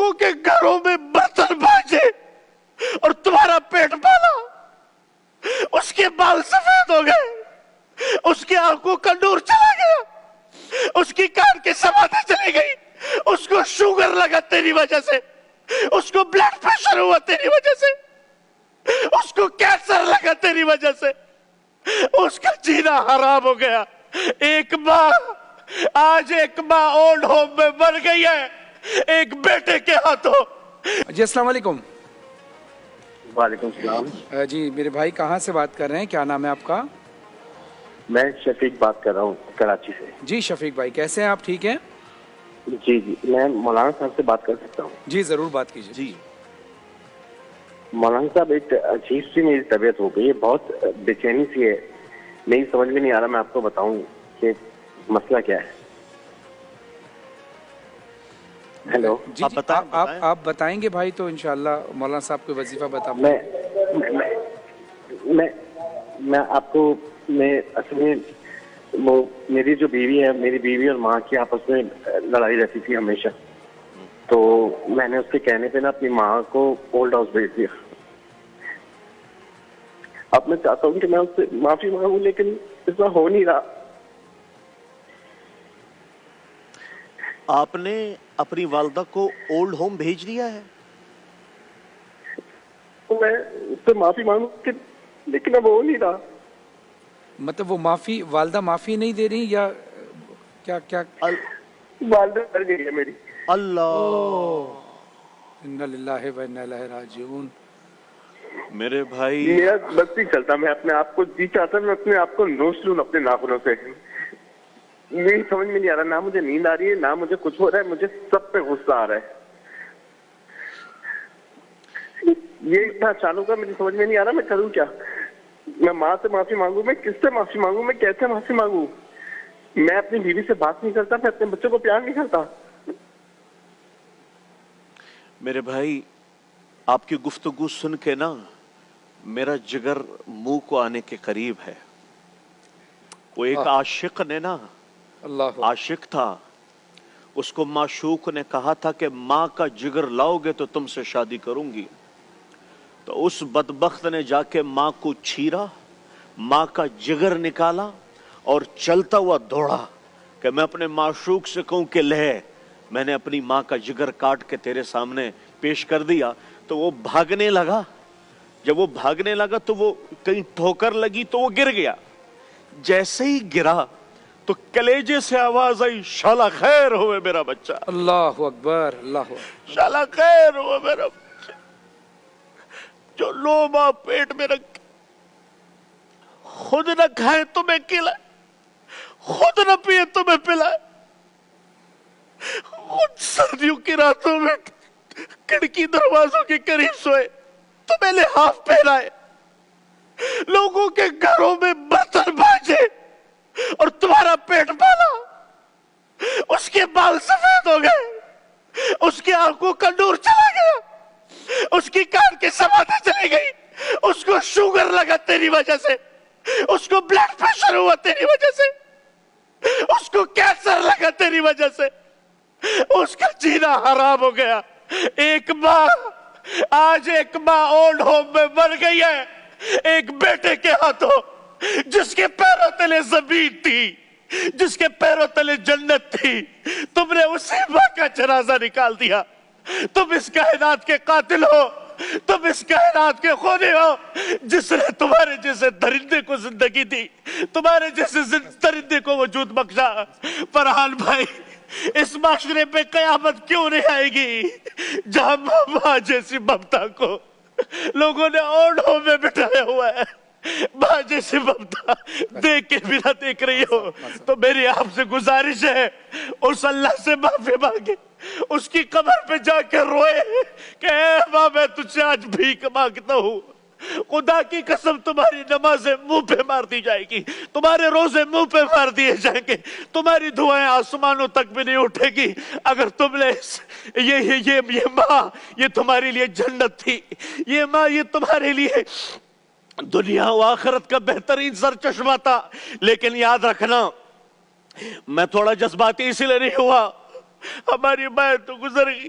لوگوں کے گھروں میں برتن بھاجے اور تمہارا پیٹ پالا. اس کے بال سفید ہو گئے, اس کی آنکھوں کا نور چلا گیا, اس کی کان کی سماعتیں چلی گئی, اس کو شوگر لگا تیری وجہ سے, اس کو بلڈ پریشر ہوا تیری وجہ سے, اس کو کینسر لگا تیری وجہ سے, اس کا جینا حرام ہو گیا. ایک ماں, آج ایک ماں اولڈ ہوم میں مر گئی ہے ایک بیٹے کے ہاتھوں. جی السلام علیکم. وعلیکم السلام. جی میرے بھائی کہاں سے بات کر رہے ہیں, کیا نام ہے آپ کا؟ میں شفیق بات کر رہا ہوں کراچی سے. جی شفیق بھائی کیسے ہیں آپ, ٹھیک ہیں؟ جی میں مولانا صاحب سے بات کر سکتا ہوں؟ جی ضرور بات کیجیے. جی مولانا صاحب, ایک عجیب سی میری طبیعت ہو گئی ہے, بہت بے چینی سی ہے, نہیں سمجھ میں نہیں آ رہا میں آپ کو بتاؤں کہ مسئلہ کیا ہے. ہیلو. جی آپ بتائیں گے بھائی تو انشاءاللہ مولانا صاحب کو وظیفہ بتا میں آپ کو, میں اصل میں وہ میری جو بیوی ہے, میری بیوی اور ماں کی آپس میں لڑائی رہتی تھی ہمیشہ, تو میں نے اس کے کہنے پہ نا اپنی ماں کو اولڈ ہاؤس بھیج دیا. اب میں چاہتا ہوں کہ میں اس سے معافی مانگوں, لیکن ایسا ہو نہیں رہا. آپ نے اپنی والدہ کو اولڈ ہوم بھیج دیا ہے؟ تو میں اس سے معافی مانگوں لیکن اب ہو نہیں رہا. مطلب وہ معافی, والدہ معافی نہیں دے رہی یا کیا؟ والدہ مر گئی ہے میری. اللہ, انا للہ و انا الیہ راجعون. میرے بھائی میرا بس نہیں چلتا, میں اپنے آپ کو جی چاہتا, میں اپنے آپ کو نوچ لوں اپنے ناخنوں سے. یہی سمجھ میں نہیں آ رہا, نہ مجھے نیند آ رہی ہے, نہ مجھے کچھ ہو رہا ہے, مجھے سب پہ غصہ آ رہا ہے. یہ اتنا اچانک کا مجھے سمجھ میں نہیں آ رہا میں کروں کیا. میں ماں سے معافی مانگوں, میں کس سے معافی مانگوں, میں کیسے معافی مانگوں. میں اپنی بیوی سے بات نہیں کرتا, میں اپنے بچوں کو پیار نہیں کرتا. میرے بھائی آپ کی گفتگو سن کے نا میرا جگر منہ کو آنے کے قریب ہے. وہ ایک عاشق نے نا, عاشق تھا, اس کو معشوق نے کہا تھا کہ ماں کا جگر لاؤ گے تو تم سے شادی کروں گی. تو اس بدبخت نے جا کے ماں کو چھیرا, ماں کا جگر نکالا اور چلتا ہوا دوڑا کہ میں اپنے معشوق سے کہوں کہ لے, میں نے اپنی ماں کا جگر کاٹ کے تیرے سامنے پیش کر دیا. تو وہ بھاگنے لگا, جب وہ بھاگنے لگا تو وہ کہیں ٹھوکر لگی تو وہ گر گیا. جیسے ہی گرا تو کلیجے سے آواز آئی, شالا خیر ہوئے میرا بچہ. اللہ اکبر, اللہ اکبر. شالا خیر ہوئے میرا بچہ, جو لوما پیٹ میں رکھ, خود نہ کھائے تمہیں کھلائے, خود نہ پیے تمہیں پلائے, خود سردیوں کی راتوں میں کھڑکی دروازوں کے قریب سوئے, تمہیں لحاف پہنائے, لوگوں کے گھروں میں برتن بھاجے اور تمہارا پیٹ پالا. اس کے بال سفید ہو گئے, اس کی آنکھوں کا نور چلا گیا, اس کی کان کی سماعتیں چلی گئی, اس کو شوگر لگا تیری وجہ سے, اس کو بلڈ پریشر ہوا تیری وجہ سے, اس کو کینسر لگا تیری وجہ سے, اس کا جینا حرام ہو گیا. ایک ماں, آج ایک ماں اولڈ ہوم میں مر گئی ہے ایک بیٹے کے ہاتھوں, جس کے پیروں تلے زمین تھی, جس کے پیروں تلے جنت تھی. تم نے اسی ماں کا جنازہ نکال دیا. تم اس کائنات کے قاتل ہو, تم اس کائنات کے خونی ہو, جس نے تمہارے جیسے درندے کو زندگی دی, تمہارے جیسے درندے کو وجود بخشا. فرحان بھائی, اس معاشرے پہ قیامت کیوں نہیں آئے گی جہاں ماں جیسی ممتا کو لوگوں نے اولڈ ہوم میں بٹھایا ہوا ہے. ماں جیسی ممتا دیکھ کے بھی نہ دیکھ رہی ہو, تو میری آپ سے گزارش ہے, اس اللہ سے معافی مانگے, اس کی قبر پہ جا کے روئے کہ اے ماں میں تجھ سے آج بھیک مانگتا ہوں, خدا کی قسم تمہاری نمازیں منہ پہ مار دی جائے گی, تمہارے روزے منہ پہ مار دیے جائیں گے, تمہاری دعائیں آسمانوں تک بھی نہیں اٹھے گی اگر تم نے یہ ماں یہ تمہارے لیے جنت تھی, یہ ماں یہ تمہارے لیے دنیا و آخرت کا بہترین سرچشمہ تھا. لیکن یاد رکھنا, میں تھوڑا جذباتی اسی لیے نہیں ہوا, ہماری ماں تو گزر گئی,